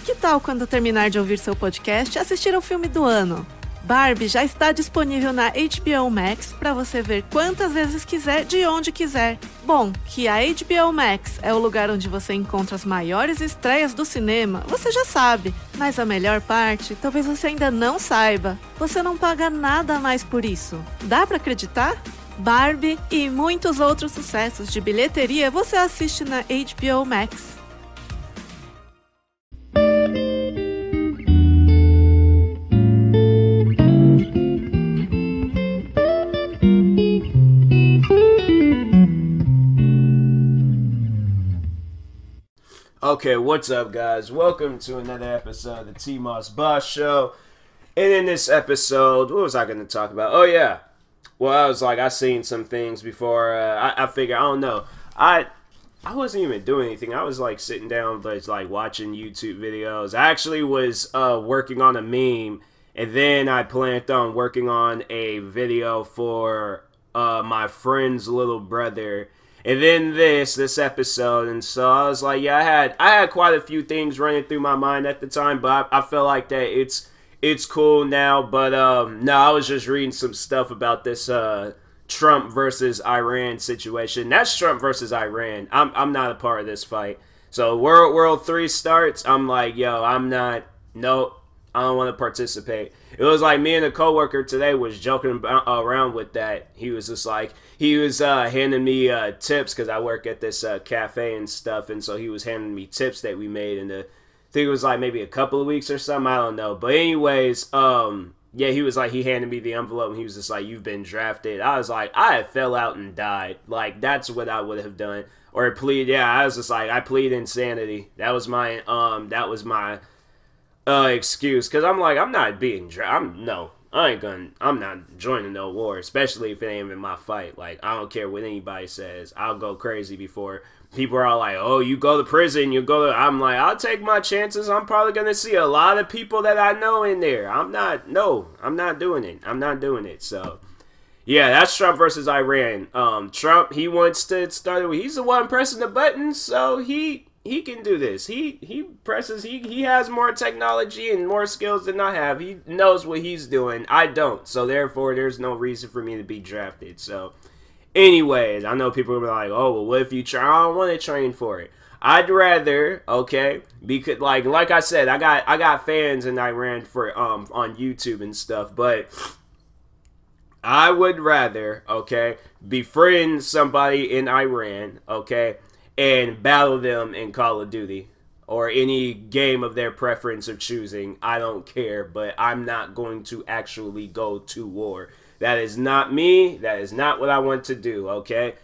Que tal quando terminar de ouvir seu podcast, assistir ao filme do ano? Barbie já está disponível na HBO Max para você ver quantas vezes quiser, de onde quiser. Bom, que a HBO Max é o lugar onde você encontra as maiores estreias do cinema, você já sabe. Mas a melhor parte, talvez você ainda não saiba. Você não paga nada a mais por isso. Dá para acreditar? Barbie e muitos outros sucessos de bilheteria você assiste na HBO Max. Okay, what's up, guys? Welcome to another episode of the TMossBoss Show. And in this episode, what was I going to talk about? Oh, yeah. Well, I seen some things before. I figured, I don't know. I wasn't even doing anything. I was, sitting down, watching YouTube videos. I actually was working on a meme, and then I planned on working on a video for my friend's little brother. And then this episode, and so I was like, yeah, I had quite a few things running through my mind at the time, but I feel like that it's cool now. But no, I was just reading some stuff about this Trump versus Iran situation. That's Trump versus Iran. I'm not a part of this fight. So World 3 starts. I'm like, yo, nope, I don't want to participate. It was like me and a coworker today was joking around with that. He was just like, he was handing me tips because I work at this cafe and stuff, and so he was handing me tips that we made, and I think it was maybe a couple of weeks or something, I don't know. But anyways, yeah, he was he handed me the envelope, and he was just like, you've been drafted. I was like, I fell out and died. That's what I would have done. Or plead, yeah, I was just like, I plead insanity. That was my excuse, because I'm like, I'm not being I'm not joining no war, especially if it ain't even my fight. I don't care what anybody says. I'll go crazy before people are all like, oh, you go to prison, I'm like, I'll take my chances. I'm probably going to see a lot of people that I know in there. I'm not doing it. I'm not doing it. So, yeah, that's Trump versus Iran. Trump, he wants to start it. He's the one pressing the buttons, so he can do this. He presses. He has more technology and more skills than I have. He knows what he's doing. I don't. So therefore, there's no reason for me to be drafted. So, anyways, I know people are like, "Oh, well, what if you try?" I don't want to train for it. I'd rather, okay, because like I said, I got fans in Iran for on YouTube and stuff, but I would rather, okay, befriend somebody in Iran, okay, and battle them in Call of Duty or any game of their preference or choosing. I don't care, but I'm not going to actually go to war. That is not me. That is not what I want to do, okay?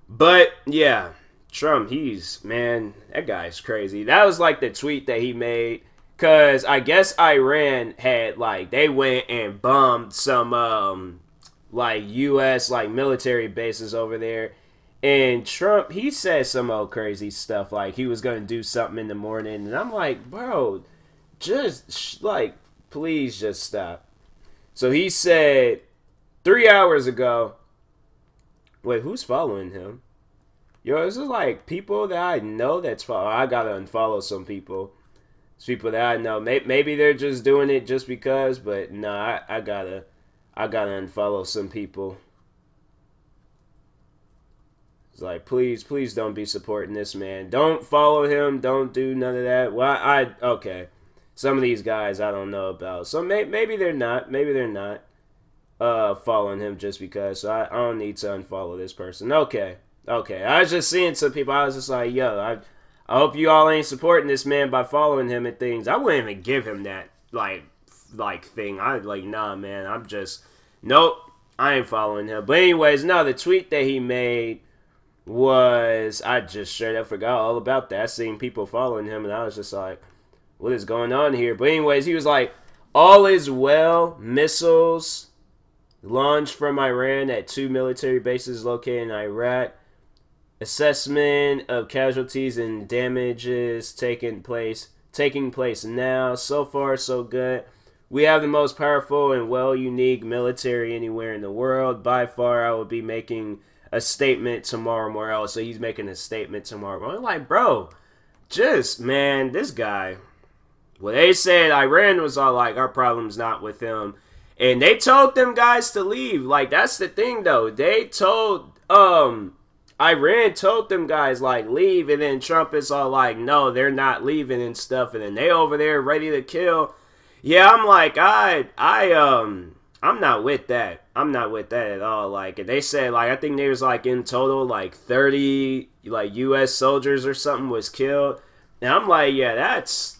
But, yeah, Trump, that guy's crazy. That was the tweet that he made, because I guess Iran had, they went and bombed some, U.S., military bases over there. And Trump, he said some old crazy stuff, he was going to do something in the morning. And I'm like, bro, just, please just stop. So he said 3 hours ago, wait, who's following him? Yo, this is, people that I know that's following. I got to unfollow some people. It's people that I know. Maybe they're just doing it just because, but no, I got to unfollow some people. Please don't be supporting this man. Don't follow him. Don't do none of that. Well, okay. Some of these guys I don't know about. So maybe they're not. Maybe they're not following him just because. So I don't need to unfollow this person. Okay. I was just seeing some people. I was just like, yo, I hope you all ain't supporting this man by following him and things. I wouldn't even give him that, thing. Nah, man. I'm just, nope. I ain't following him. But anyways, no, the tweet that he made was, I just straight up forgot all about that. I seen people following him, and I was just like, what is going on here? But anyways, he was like, all is well, missiles launched from Iran at 2 military bases located in Iraq. Assessment of casualties and damages taking place now. So far, so good. We have the most powerful and unique military anywhere in the world. By far, I will be making a statement tomorrow morning. So he's making a statement tomorrow morning. I'm like, bro, just, man, this guy, Well, they said Iran was all like, our problem's not with him. And they told them guys to leave. Like, that's the thing, though. They told, Iran told them guys, like, leave. And then Trump is all like, no, they're not leaving and stuff. And then they over there ready to kill. Yeah, I'm like, I'm not with that. I'm not with that at all. Like, and they said, like, I think there was, like, in total, like, 30, like, U.S. soldiers or something was killed. And I'm like, yeah, that's...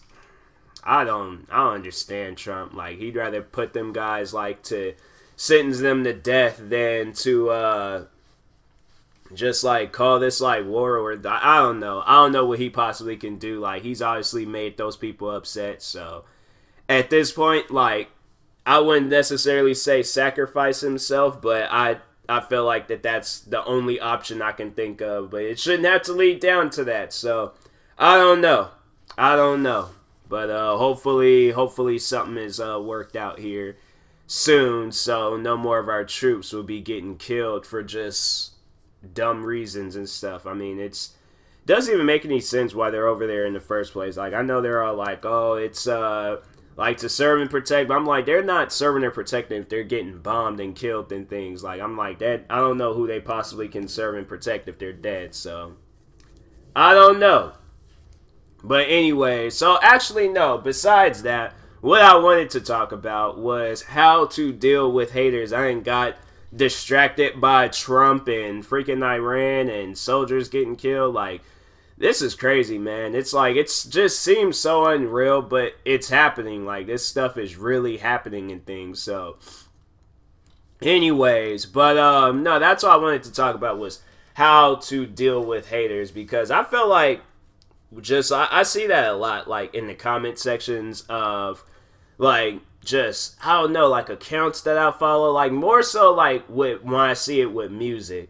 I don't understand Trump. Like, he'd rather put them guys, like, to sentence them to death than to just, like, call this, like, war or I don't know. I don't know what he possibly can do. Like, he's obviously made those people upset. So, at this point, like, I wouldn't necessarily say sacrifice himself, but I feel like that's the only option I can think of. But it shouldn't have to lead down to that. So, I don't know. But hopefully something is worked out here soon, so no more of our troops will be getting killed for just dumb reasons and stuff. I mean, it doesn't even make any sense why they're over there in the first place. Like, I know they're all like, oh, it's like to serve and protect, but I'm like, they're not serving and protecting if they're getting bombed and killed and things. Like, I'm like, that I don't know who they possibly can serve and protect if they're dead. So I don't know. But anyway, so actually, no, besides that, what I wanted to talk about was how to deal with haters. I ain't got distracted by Trump and freaking Iran and soldiers getting killed. Like, this is crazy, man. It's like, it's just seems so unreal, but it's happening. Like, this stuff is really happening and things. So, anyways, but no, that's all I wanted to talk about was how to deal with haters, because I feel like I see that a lot, like, in the comment sections of, like, just, I don't know, like, accounts that I follow, like, more so, like, when I see it with music,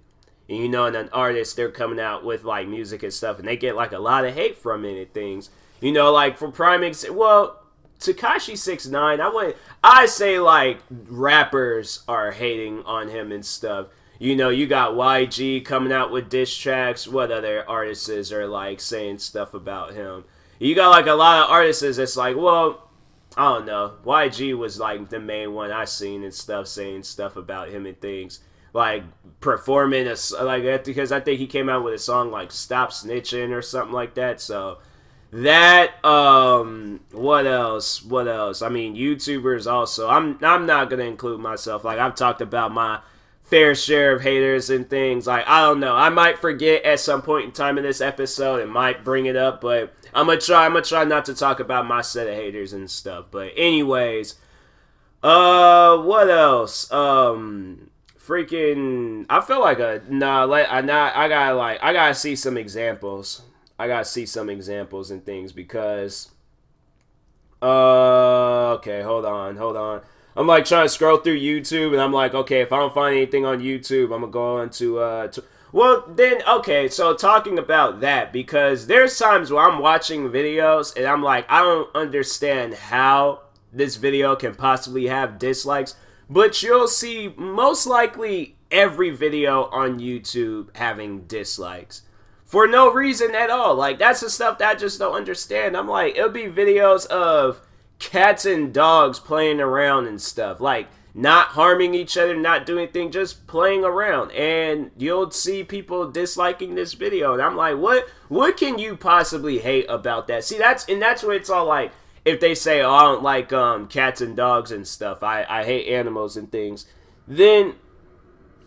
and, you know, and an artist, they're coming out with, like, music and stuff, and they get, like, a lot of hate from it and things, you know, like, for prime example, well, Tekashi 6ix9ine, I say, like, rappers are hating on him and stuff. You know, you got YG coming out with diss tracks. What other artists are, like, saying stuff about him? You got, like, a lot of artists that's like, well, I don't know. YG was, like, the main one I seen and stuff, saying stuff about him and things. Like, performing, because I think he came out with a song, like, Stop Snitching or something like that. So, that, what else? I mean, YouTubers also. I'm not going to include myself. Like, I've talked about my fair share of haters and things. Like, I don't know, I might forget at some point in time in this episode and might bring it up, but I'm gonna try not to talk about my set of haters and stuff. But anyways, what else? Freaking, I feel like I gotta see some examples. I gotta see some examples and things because okay, hold on. I'm, like, trying to scroll through YouTube, and I'm like, okay, if I don't find anything on YouTube, I'm going to go on to well, then, okay, so talking about that, because there's times where I'm watching videos, and I'm like, I don't understand how this video can possibly have dislikes, but you'll see most likely every video on YouTube having dislikes. For no reason at all. Like, that's the stuff that I just don't understand. I'm like, it'll be videos of cats and dogs playing around and stuff, like not harming each other, not doing anything, just playing around, and you'll see people disliking this video, and I'm like, what can you possibly hate about that? See, that's what it's all like. If they say, oh, I don't like cats and dogs and stuff, I hate animals and things, then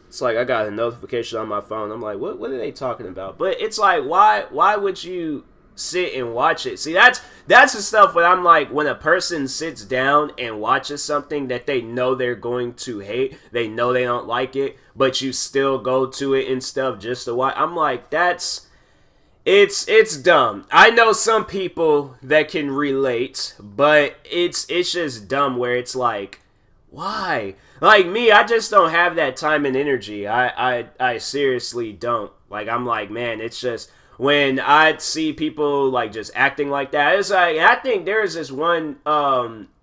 it's like I got a notification on my phone. I'm like, what are they talking about? But it's like, why would you sit and watch it? See, that's the stuff where I'm like, when a person sits down and watches something that they know they're going to hate, they know they don't like it, but you still go to it and stuff just to watch. I'm like, it's dumb. I know some people that can relate, but it's just dumb where it's like, why? Like me, I just don't have that time and energy. I seriously don't. Like, I'm like, man, it's just when I see people like just acting like that, it's like, I think there's this one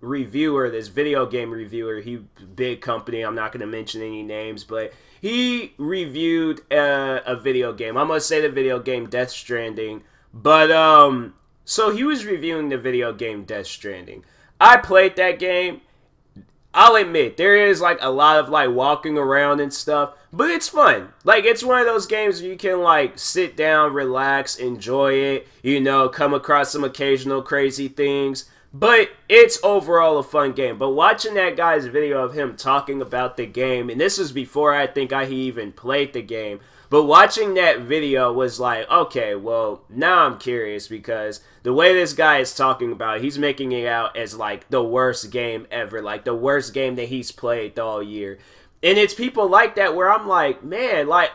reviewer, this video game reviewer, he big company, I'm not going to mention any names, but he reviewed a video game. I'm going to say the video game Death Stranding, but So he was reviewing the video game Death Stranding. I played that game. I'll admit, there is like a lot of like walking around and stuff, but it's fun. Like, it's one of those games where you can like sit down, relax, enjoy it, you know, come across some occasional crazy things. But it's overall a fun game. But watching that guy's video of him talking about the game, and this was before I think he even played the game, but watching that video was like, okay, well, now I'm curious, because the way this guy is talking about it, he's making it out as like the worst game ever, like the worst game that he's played all year. And it's people like that where I'm like, man, like,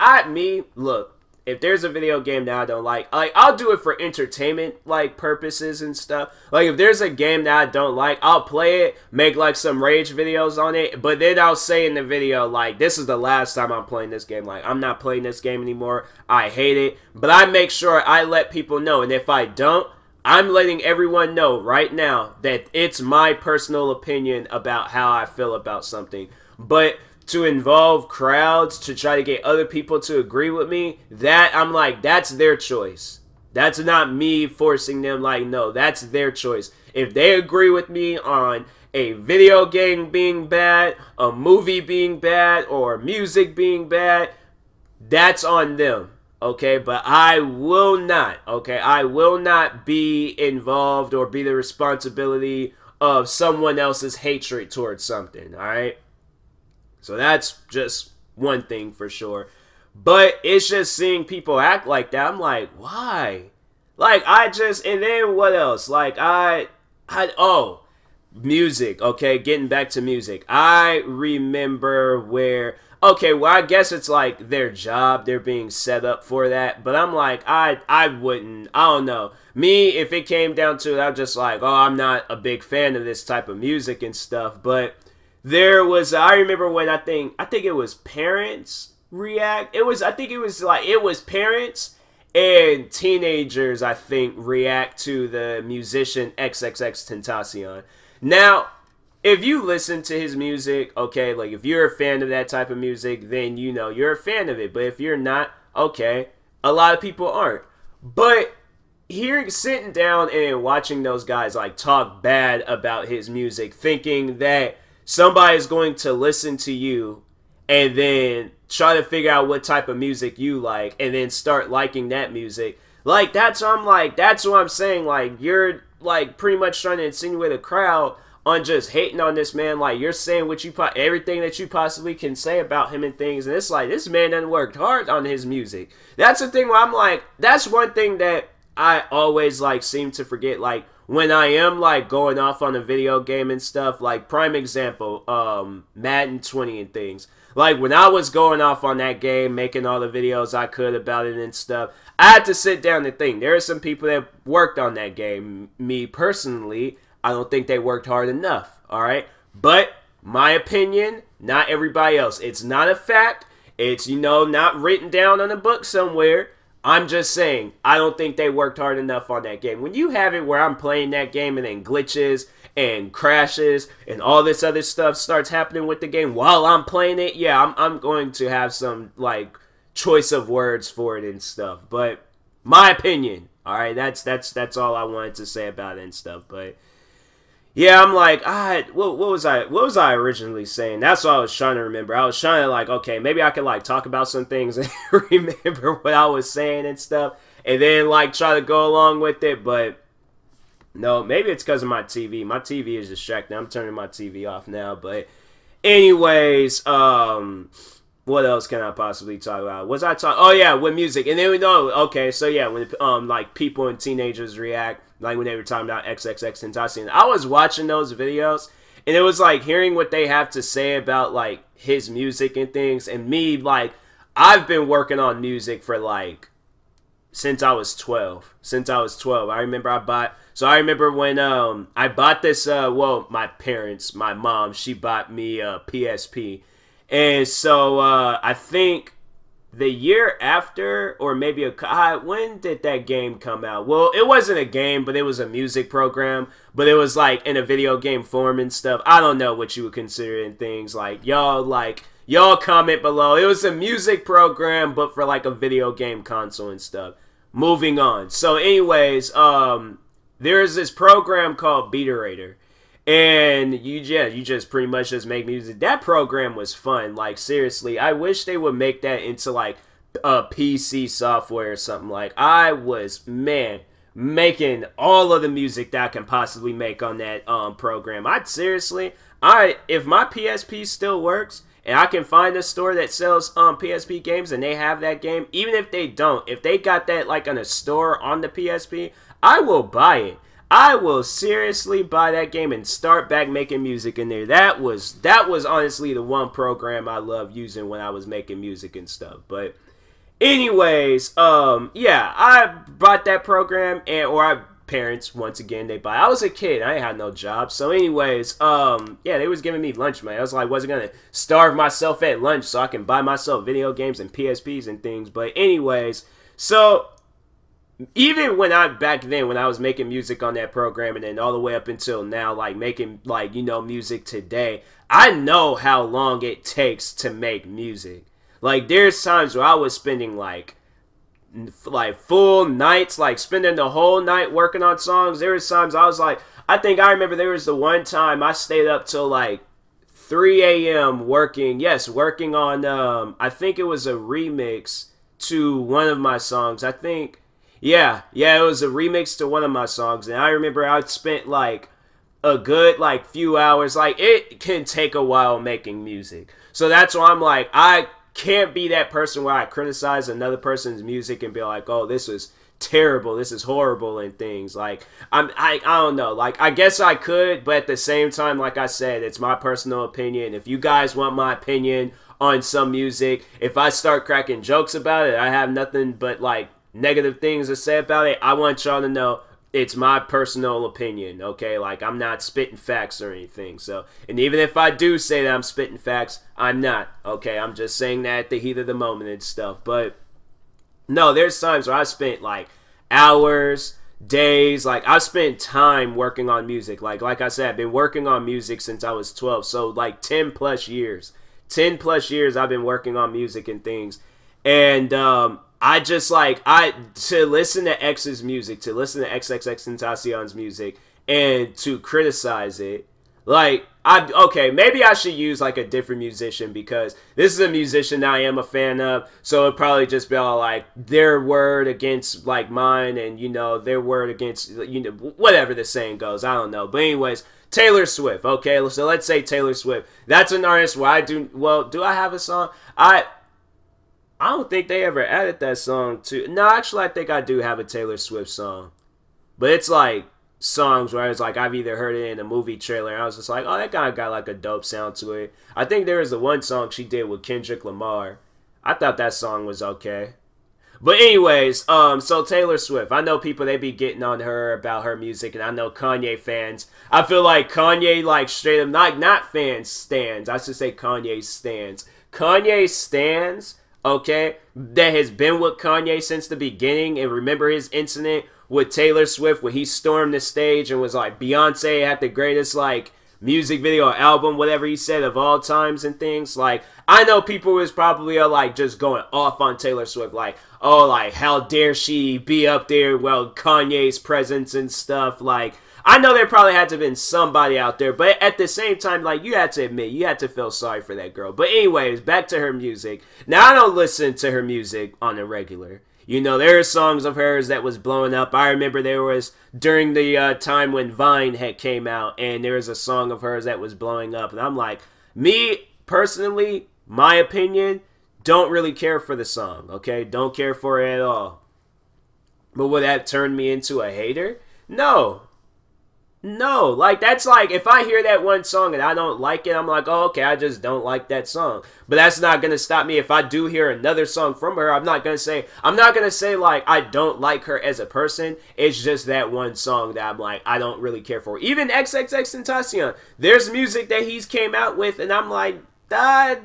look, if there's a video game that I don't like, I'll do it for entertainment, like, purposes and stuff. Like, if there's a game that I don't like, I'll play it, make, like, some rage videos on it, but then I'll say in the video, like, this is the last time I'm playing this game. Like, I'm not playing this game anymore. I hate it. But I make sure I let people know, and if I don't, I'm letting everyone know right now that it's my personal opinion about how I feel about something. But to involve crowds, to try to get other people to agree with me, that I'm like, that's their choice. That's not me forcing them. Like, no, that's their choice. If they agree with me on a video game being bad, a movie being bad, or music being bad, that's on them. Okay, but I will not, okay, I will not be involved or be the responsibility of someone else's hatred towards something, alright? So that's just one thing for sure. But it's just seeing people act like that. I'm like, why? Like, and then what else? Like, music, okay, getting back to music. I remember where, okay, well, I guess it's like their job, they're being set up for that. But I'm like, I don't know. Me, if it came down to it, I'm just like, oh, I'm not a big fan of this type of music and stuff. But I remember when I think it was Parents React. It was Parents and teenagers, I think, react to the musician XXXTentacion. Now, if you listen to his music, okay, like if you're a fan of that type of music, then you know you're a fan of it. But if you're not, okay, a lot of people aren't. But sitting down and watching those guys like talk bad about his music, thinking that somebody's going to listen to you and then try to figure out what type of music you like and then start liking that music. Like, that's what I'm saying. Like, you're like pretty much trying to insinuate a crowd on just hating on this man. Like, you're saying everything that you possibly can say about him and things. And it's like, this man done worked hard on his music. That's the thing where I'm like, that's one thing that I always like seem to forget. Like, when I am like going off on a video game and stuff, like prime example, Madden 20 and things. Like, when I was going off on that game, making all the videos I could about it and stuff, I had to sit down and think. There are some people that worked on that game. Me personally, I don't think they worked hard enough, alright? But, my opinion, not everybody else. It's not a fact. It's, not written down on a book somewhere. I'm just saying, I don't think they worked hard enough on that game. When you have it where I'm playing that game and then glitches and crashes and all this other stuff starts happening with the game while I'm playing it, yeah, I'm going to have some, like, choice of words for it and stuff. But, my opinion, alright, that's all I wanted to say about it and stuff. But, yeah, I'm like, what was I originally saying? That's what I was trying to remember. I was trying to, like, okay, maybe I could, like, talk about some things and remember what I was saying and stuff, and then, like, try to go along with it, but no, maybe it's because of my TV. My TV is distracting. I'm turning my TV off now, but anyways, what else can I possibly talk about? Was I talking? Oh, yeah, with music. And then we know, okay, so yeah, when, like, people and teenagers react, like when they were talking about XXXTentacion, I was watching those videos, and it was, like, hearing what they have to say about, like, his music and things, and me, like, I've been working on music for, like, since I was 12. I remember when I bought this, my mom, she bought me a PSP. And so I think the year after, or maybe when did that game come out? Well, it wasn't a game, but it was a music program. But it was like in a video game form and stuff. I don't know what you would consider in things. Y'all comment below. It was a music program, but for like a video game console and stuff. Moving on. So anyways, there's this program called Beaterator. And you just pretty much just make music. That program was fun. Like, seriously, I wish they would make that into like a PC software or something. Like, I was, man, making all of the music that I can possibly make on that program. If my PSP still works and I can find a store that sells PSP games and they have that game, even if they don't, if they got that like on a store on the PSP, I will buy it. I will seriously buy that game and start back making music in there. That was honestly the one program I loved using when I was making music and stuff. But anyways, yeah, I bought that program, parents, once again, they buy. I was a kid, I ain't had no job. So anyways, yeah, they was giving me lunch money. I was like, wasn't gonna starve myself at lunch so I can buy myself video games and PSPs and things. But anyways, so even back then when I was making music on that program, and then all the way up until now, like making like, music today, I know how long it takes to make music. Like, there's times where I was spending like full nights, like spending the whole night working on songs. There was times I was like, I remember there was the one time I stayed up till like 3 a.m. working on I think it was a remix to one of my songs. Yeah, it was a remix to one of my songs, and I remember I spent like a good like few hours. Like, it can take a while making music, so that's why I'm like, I can't be that person where I criticize another person's music and be like, oh, this is terrible, this is horrible, and things. Like, I don't know, like, I guess I could, but at the same time, like I said, it's my personal opinion. If you guys want my opinion on some music, if I start cracking jokes about it, I have nothing but like negative things to say about it, I want y'all to know it's my personal opinion, okay? Like, I'm not spitting facts or anything. So, and even if I do say that I'm spitting facts, I'm not, okay? I'm just saying that at the heat of the moment and stuff. But no, there's times where I spent like hours, days, like I spent time working on music. Like I said, I've been working on music since I was 12. So like 10 plus years I've been working on music and things. And I just like, to listen to X's music, to listen to XXXTentacion's music, and to criticize it, like, okay, maybe I should use like a different musician, because this is a musician that I am a fan of, so it'd probably just be all like their word against like mine, and their word against, whatever the saying goes, I don't know. But anyways, Taylor Swift, okay, so let's say Taylor Swift. That's an artist where do I have a song? I don't think they ever added that song to... No, actually, I think I do have a Taylor Swift song. But it's like songs where it's like I've either heard it in a movie trailer and I was just like, oh, that kind of got like a dope sound to it. I think there was the one song she did with Kendrick Lamar. I thought that song was okay. But anyways, so Taylor Swift. I know people, they be getting on her about her music, and I know Kanye fans. I feel like Kanye, like, straight up, not fans, stans. I should say Kanye stans. Kanye stans... okay, that has been with Kanye since the beginning, and remember his incident with Taylor Swift when he stormed the stage and was like, Beyonce had the greatest like music video or album, whatever he said, of all times and things. Like, I know people was probably like just going off on Taylor Swift, like, oh, like, how dare she be up there, well, Kanye's presence and stuff. Like, I know there probably had to have been somebody out there, but at the same time, like, you had to admit, you had to feel sorry for that girl. But anyways, back to her music. Now, I don't listen to her music on a regular. There are songs of hers that was blowing up. I remember there was, during the time when Vine had came out, and there was a song of hers that was blowing up. And I'm like, me, personally, my opinion, don't really care for the song, okay? Don't care for it at all. But would that turn me into a hater? No. No, like, that's like, if I hear that one song and I don't like it, I'm like, oh, okay, I just don't like that song. But that's not going to stop me if I do hear another song from her. I'm not going to say, like, I don't like her as a person. It's just that one song that I'm like, I don't really care for. Even XXXTentacion, there's music that he's came out with, and I'm like, I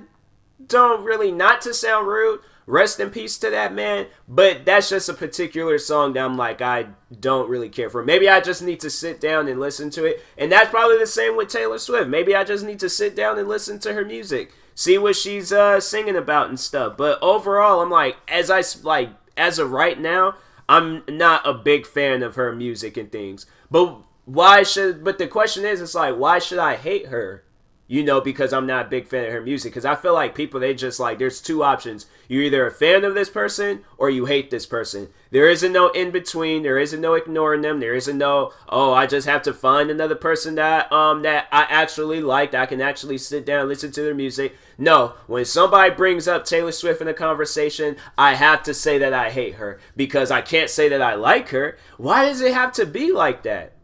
don't really, not to sound rude, rest in peace to that man, but that's just a particular song that I'm like, I don't really care for. Maybe I just need to sit down and listen to it, and that's probably the same with Taylor Swift. Maybe I just need to sit down and listen to her music, see what she's singing about and stuff. But overall, I'm like, as of right now, I'm not a big fan of her music and things. But the question is, it's like, why should I hate her? You know, because I'm not a big fan of her music. Because I feel like people, they just like, there's two options. You're either a fan of this person or you hate this person. There isn't no in between. There isn't no ignoring them. There isn't no, oh, I just have to find another person that I actually like, that I can actually sit down and listen to their music. No, when somebody brings up Taylor Swift in a conversation, I have to say that I hate her. Because I can't say that I like her. Why does it have to be like that?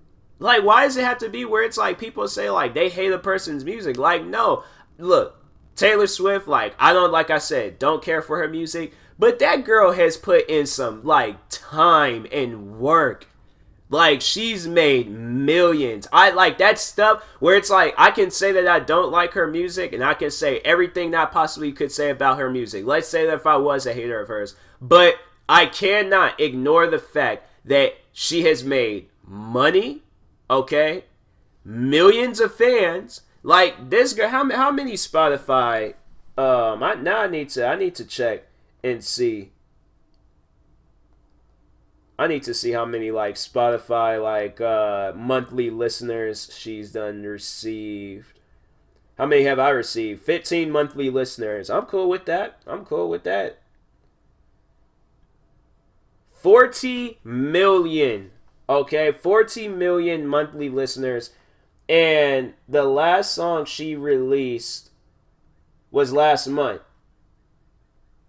Like, why does it have to be where it's like people say, like, they hate a person's music? Like, no. Look, Taylor Swift, like, like I said, don't care for her music. But that girl has put in some, like, time and work. Like, she's made millions. I like that stuff where it's like, I can say that I don't like her music, and I can say everything that I possibly could say about her music. Let's say that if I was a hater of hers. But I cannot ignore the fact that she has made money. Okay, millions of fans. Like this girl, how many Spotify? I need to check and see. I need to see how many like Spotify monthly listeners she's done received. How many have I received? 15 monthly listeners. I'm cool with that. 40 million. Okay, 40 million monthly listeners. And the last song she released was last month.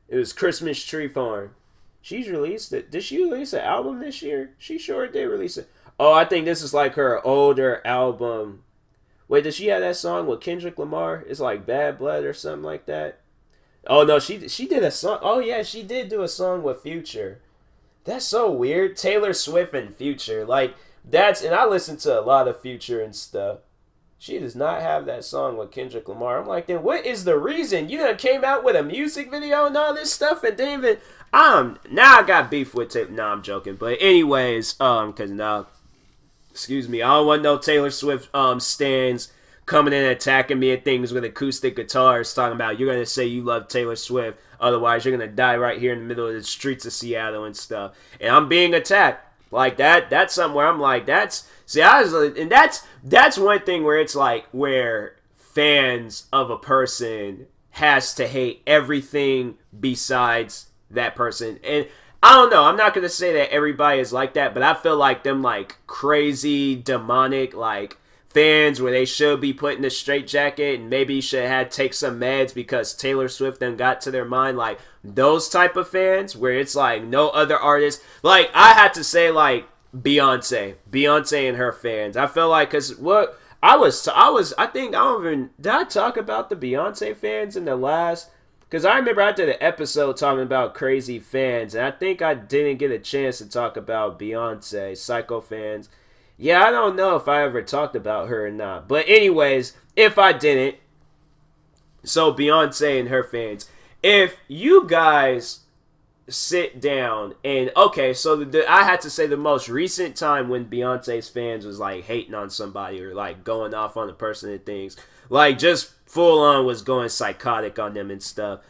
It was Christmas Tree Farm. She's released it. Did she release an album this year? She sure did release it. Oh, I think this is like her older album. Wait, does she have that song with Kendrick Lamar? It's like Bad Blood or something like that. Oh, no, she did a song. Oh, yeah, she did do a song with Future. That's so weird. Taylor Swift and Future. Like, and I listen to a lot of Future and stuff. She does not have that song with Kendrick Lamar. I'm like, then what is the reason? You done came out with a music video and all this stuff and then even, now I got beef with Taylor. No, I'm joking. But anyways, cause now, excuse me, I don't want no Taylor Swift, stans coming in and attacking me and things with acoustic guitars talking about you're going to say you love Taylor Swift. Otherwise, you're going to die right here in the middle of the streets of Seattle and stuff. And I'm being attacked. Like, that's something where I'm like, that's one thing where it's like, where fans of a person has to hate everything besides that person. And I don't know, I'm not going to say that everybody is like that, but I feel like them, like, crazy, demonic, like, fans where they should be put in a straitjacket and maybe should have take some meds because Taylor Swift then got to their mind, like those type of fans where it's like no other artist. Like I had to say like Beyonce and her fans. I feel like because what I think I don't even did I talk about the Beyonce fans in the last. Because I remember I did an episode talking about crazy fans, and I think I didn't get a chance to talk about Beyonce, psycho fans. Yeah, I don't know if I ever talked about her or not. But anyways, if I didn't, so Beyonce and her fans, if you guys sit down and, okay, so I had to say the most recent time when Beyonce's fans was like hating on somebody or like going off on a person and things, like just full on was going psychotic on them and stuff.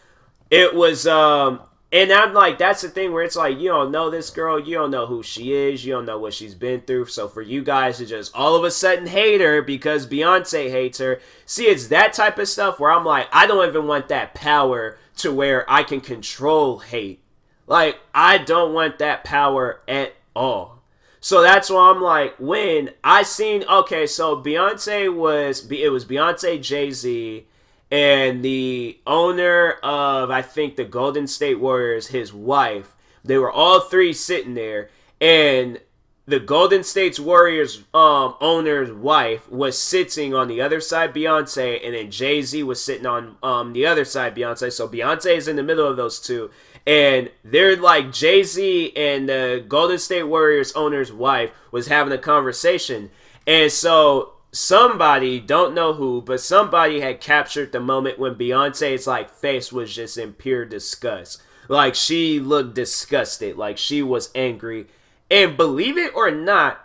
It was, and I'm like, that's the thing where it's like, you don't know this girl, you don't know who she is, you don't know what she's been through. So for you guys to just all of a sudden hate her because Beyonce hates her, see, it's that type of stuff where I'm like, I don't even want that power to where I can control hate. Like, I don't want that power at all. So that's why I'm like, when I seen, okay, so it was Beyonce, Jay-Z, and the owner of, I think, the Golden State Warriors, his wife, they were all three sitting there, and the Golden State Warriors owner's wife was sitting on the other side, Beyonce, and then Jay-Z was sitting on the other side, Beyonce. So Beyonce is in the middle of those two, and they're like, Jay-Z and the Golden State Warriors owner's wife was having a conversation, and so somebody, don't know who, but somebody had captured the moment when Beyonce's like face was just in pure disgust. Like she looked disgusted, like she was angry. And believe it or not,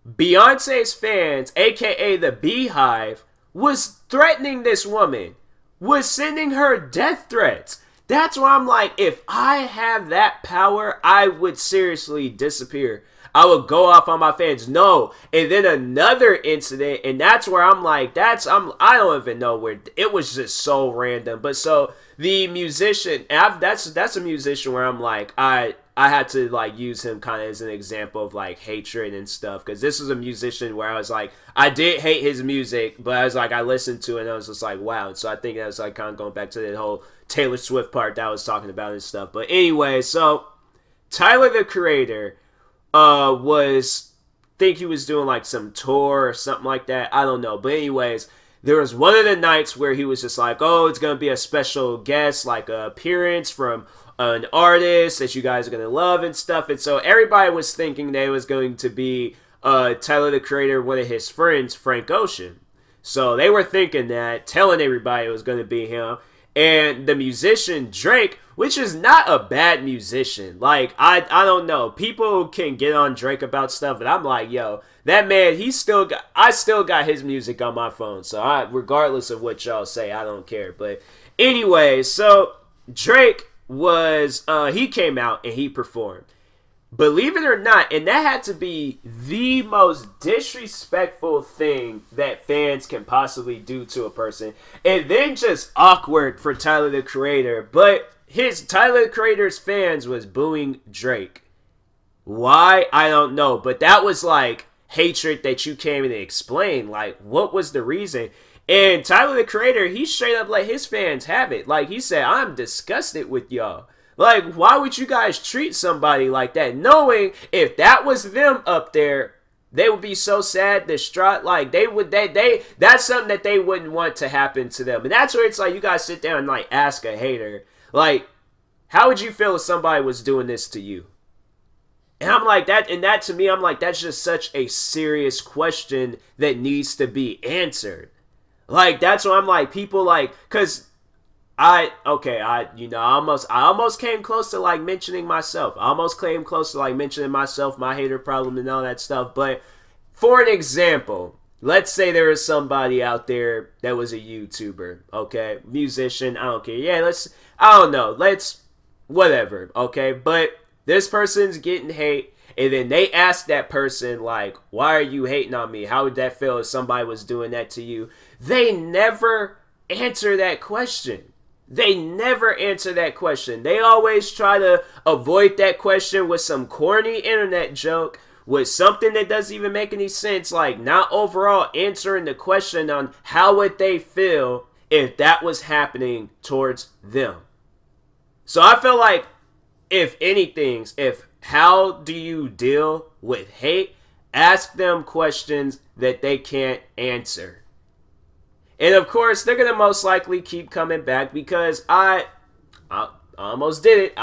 Beyonce's fans, aka the Beehive, was threatening this woman, was sending her death threats. That's where I'm like, if I have that power, I would seriously disappear. I would go off on my fans. No. And then another incident, and that's where I'm like, I don't even know where, it was just so random. But so the musician, that's a musician where I'm like, I had to like use him kind of as an example of like hatred and stuff, because this was a musician where I was like, I did hate his music, but I was like, I listened to it and I was just like, wow. And so I think that was like kind of going back to the whole Taylor Swift part that I was talking about and stuff. But anyway, so Tyler the Creator think he was doing like some tour or something like that. I don't know. But anyways, there was one of the nights where he was just like, oh, it's going to be a special guest, like an appearance from an artist that you guys are going to love and stuff. And so everybody was thinking that it was going to be Tyler the Creator, one of his friends, Frank Ocean. So they were thinking that, telling everybody it was going to be him. And the musician Drake, which is not a bad musician. Like, I don't know. People can get on Drake about stuff, but I'm like, yo, that man, I still got his music on my phone. So regardless of what y'all say, I don't care. But anyway, so Drake he came out and he performed. Believe it or not, and that had to be the most disrespectful thing that fans can possibly do to a person. And then just awkward for Tyler the Creator. But Tyler the Creator's fans was booing Drake. Why? I don't know. But that was like hatred that you can't even explain. Like, what was the reason? And Tyler the Creator, he straight up let his fans have it. Like, he said, I'm disgusted with y'all. Like, why would you guys treat somebody like that? Knowing if that was them up there, they would be so sad, distraught. Like, that's something that they wouldn't want to happen to them. And that's where it's like, you guys sit down and like ask a hater, like, how would you feel if somebody was doing this to you? And I'm like, that to me, I'm like, that's just such a serious question that needs to be answered. Like, that's what I'm like, people like, cause I almost came close to like mentioning myself. I almost came close to like mentioning myself, my hater problem and all that stuff. But for an example, let's say there is somebody out there that was a YouTuber, okay? Musician, I don't care. Yeah, whatever, okay? But this person's getting hate, and then they ask that person, like, why are you hating on me? How would that feel if somebody was doing that to you? They never answer that question. They never answer that question. They always try to avoid that question with some corny internet joke, with something that doesn't even make any sense, like not overall answering the question on how would they feel if that was happening towards them. So I feel like, if how do you deal with hate, ask them questions that they can't answer. And of course, they're going to most likely keep coming back because I almost did it.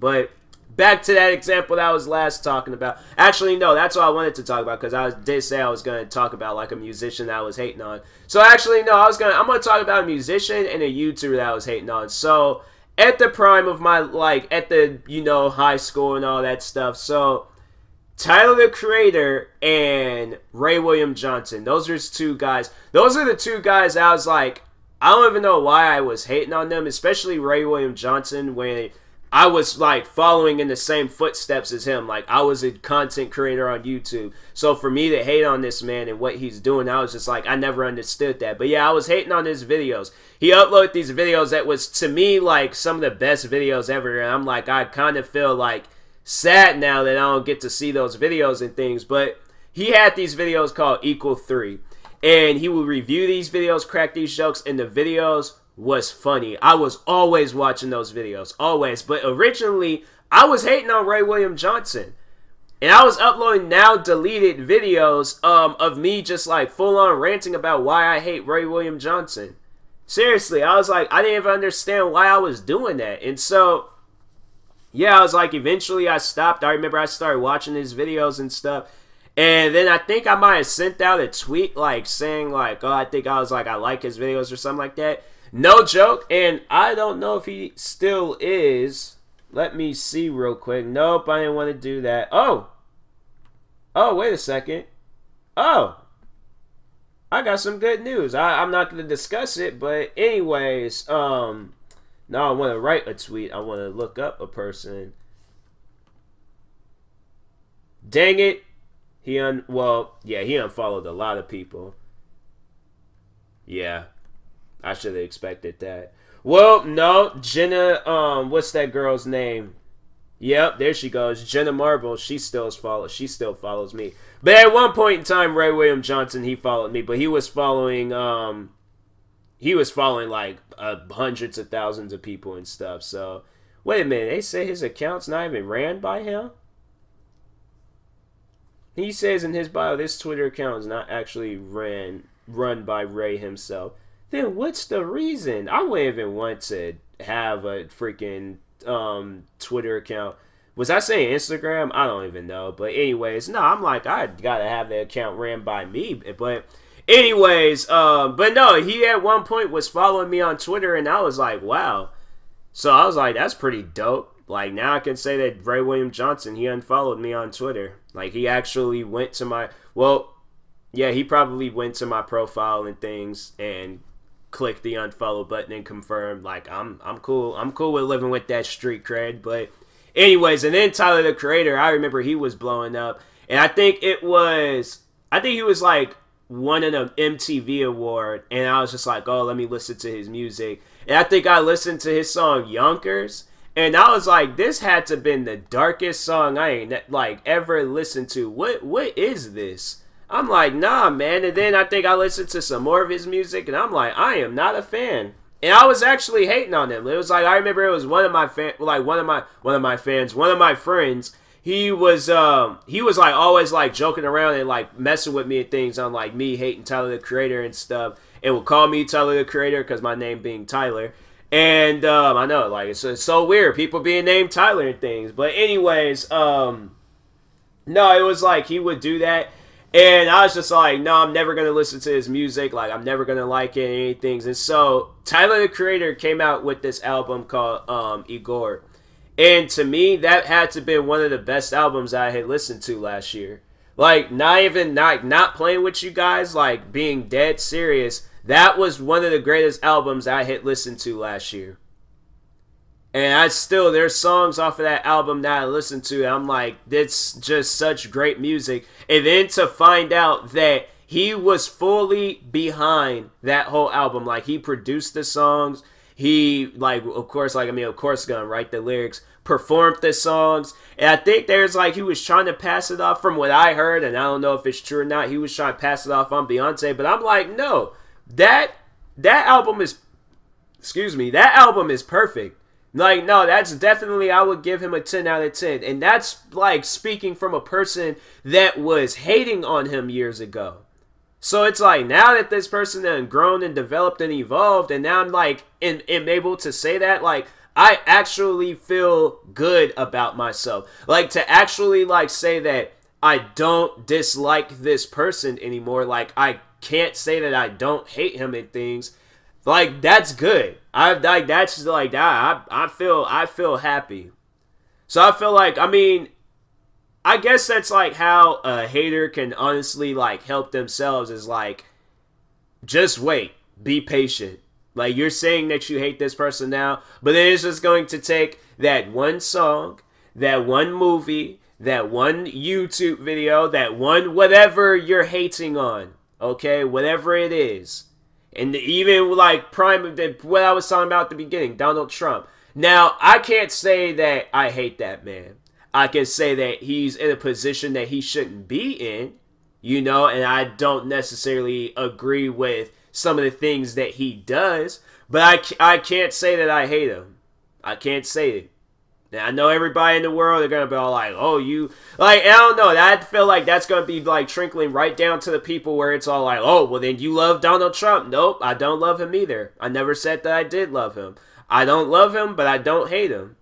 But back to that example that I was last talking about. Actually, no, that's what I wanted to talk about, because I did say I was going to talk about like a musician that I was hating on. So actually, no, I'm going to talk about a musician and a YouTuber that I was hating on. So at the prime of my, like, at the, high school and all that stuff. So Tyler the Creator and Ray William Johnson. Those are the two guys I was like, I don't even know why I was hating on them, especially Ray William Johnson, when I was like following in the same footsteps as him. Like, I was a content creator on YouTube. So for me to hate on this man and what he's doing, I was just like, I never understood that. But yeah, I was hating on his videos. He uploaded these videos that was, to me, like some of the best videos ever. And I'm like, I kind of feel like sad now that I don't get to see those videos and things. But he had these videos called Equal 3, and he would review these videos, crack these jokes, and the videos was funny. I was always watching those videos, always. But originally, I was hating on Ray William Johnson, and I was uploading now deleted videos of me just like full on ranting about why I hate Ray William Johnson. Seriously, I was like, I didn't even understand why I was doing that. And so yeah, I was like, eventually I stopped. I remember I started watching his videos and stuff. And then I think I might have sent out a tweet like saying like, oh, I like his videos or something like that. No joke. And I don't know if he still is. Let me see real quick. Nope, I didn't want to do that. Oh, wait a second. Oh, I got some good news. I'm not going to discuss it. But anyways, No, I want to write a tweet. I want to look up a person. Dang it. He unfollowed a lot of people. Yeah. I should have expected that. Well, no, Jenna, what's that girl's name? Yep, there she goes. Jenna Marble, she still follows me. But at one point in time, Ray William Johnson, he followed me, but he was following like hundreds of thousands of people and stuff. So, wait a minute, they say his account's not even ran by him? He says in his bio, this Twitter account is not actually run by Ray himself. Then what's the reason? I wouldn't even want to have a freaking Twitter account. Was I saying Instagram? I don't even know. But anyways, no, I'm like, I gotta have the account ran by me. But anyways, but no, he at one point was following me on Twitter, and I was like, wow. So I was like, that's pretty dope. Like, now I can say that Ray William Johnson, he unfollowed me on Twitter. Like, he actually went to my, well, yeah, he probably went to my profile and things and clicked the unfollow button and confirmed. Like, I'm cool. I'm cool with living with that street cred. But anyways, and then Tyler, the Creator, I remember he was blowing up. And I think he was like winning an MTV award. And I was just like, oh, let me listen to his music. And I think I listened to his song Yonkers. And I was like, this had to have been the darkest song I ain't like ever listened to. What is this? I'm like, nah, man. And then I think I listened to some more of his music, and I'm like, I am not a fan. And I was actually hating on him. It was like, I remember it was one of my friends. He was like always like joking around and like messing with me and things on like me hating Tyler the Creator and stuff, and would call me Tyler the Creator because my name being Tyler. And I know, like, it's so weird, people being named Tyler and things. But anyways, no, it was like he would do that. And I was just like, no, I'm never going to listen to his music. Like, I'm never going to like it and anything. And so Tyler, the Creator, came out with this album called Igor. And to me, that had to have been one of the best albums I had listened to last year. Like, not playing with you guys, like, being dead serious. That was one of the greatest albums I had listened to last year. And there's songs off of that album that I listened to, and I'm like, it's just such great music. And then to find out that he was fully behind that whole album. Like, he produced the songs. He, like, of course, gonna write the lyrics, performed the songs. And I think there's, like, he was trying to pass it off from what I heard, and I don't know if it's true or not. He was trying to pass it off on Beyonce, but I'm like, no. That album is perfect. Like, no, that's definitely, I would give him a 10 out of 10. And that's, like, speaking from a person that was hating on him years ago. So it's like, now that this person has grown and developed and evolved, and now I'm, like, am able to say that, like, I actually feel good about myself. Like, to actually, like, say that I don't dislike this person anymore. Like, I can't say that I don't hate him and things. Like, that's good. I feel happy. So I feel like, I mean, I guess that's like how a hater can honestly like help themselves is like, just wait, be patient. Like, you're saying that you hate this person now, but then it's just going to take that one song, that one movie, that one YouTube video, that one whatever you're hating on. Okay, whatever it is. And even like what I was talking about at the beginning, Donald Trump. Now, I can't say that I hate that man. I can say that he's in a position that he shouldn't be in, you know, and I don't necessarily agree with some of the things that he does, but I can't say that I hate him. I can't say it. Now, I know everybody in the world are going to be all like, oh, you, like, I don't know. I feel like that's going to be, like, trickling right down to the people where it's all like, oh, well, then you love Donald Trump. Nope, I don't love him either. I never said that I did love him. I don't love him, but I don't hate him.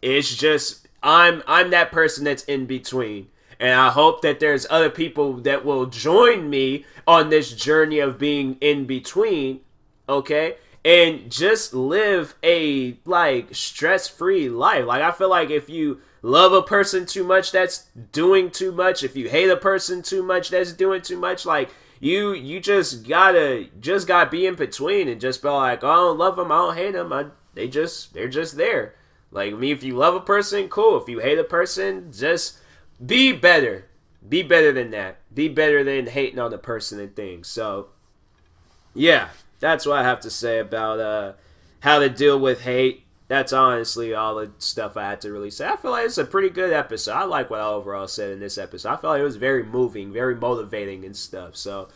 It's just, I'm that person that's in between. And I hope that there's other people that will join me on this journey of being in between, okay? And just live a, like, stress-free life. Like, I feel like if you love a person too much, that's doing too much. If you hate a person too much, that's doing too much. Like, you just gotta be in between and just be like, oh, I don't love him, I don't hate him. they're just there. Like, I mean, if you love a person, cool. If you hate a person, just be better. Be better than that. Be better than hating on the person and things. So, yeah, that's what I have to say about how to deal with hate. That's honestly all the stuff I had to really say. I feel like it's a pretty good episode. I like what I overall said in this episode. I feel like it was very moving, very motivating and stuff. So,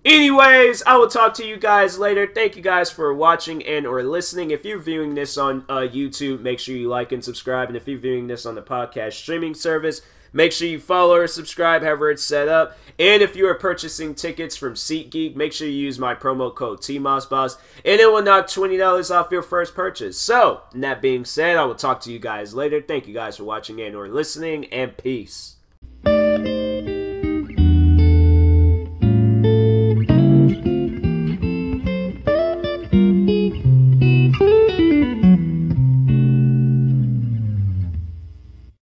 anyways, I will talk to you guys later. Thank you guys for watching and or listening. If you're viewing this on YouTube, make sure you like and subscribe. And if you're viewing this on the podcast streaming service, make sure you follow or subscribe, however it's set up. And if you are purchasing tickets from SeatGeek, make sure you use my promo code TMossBoss, and it will knock $20 off your first purchase. So, that being said, I will talk to you guys later. Thank you guys for watching and or listening, and peace.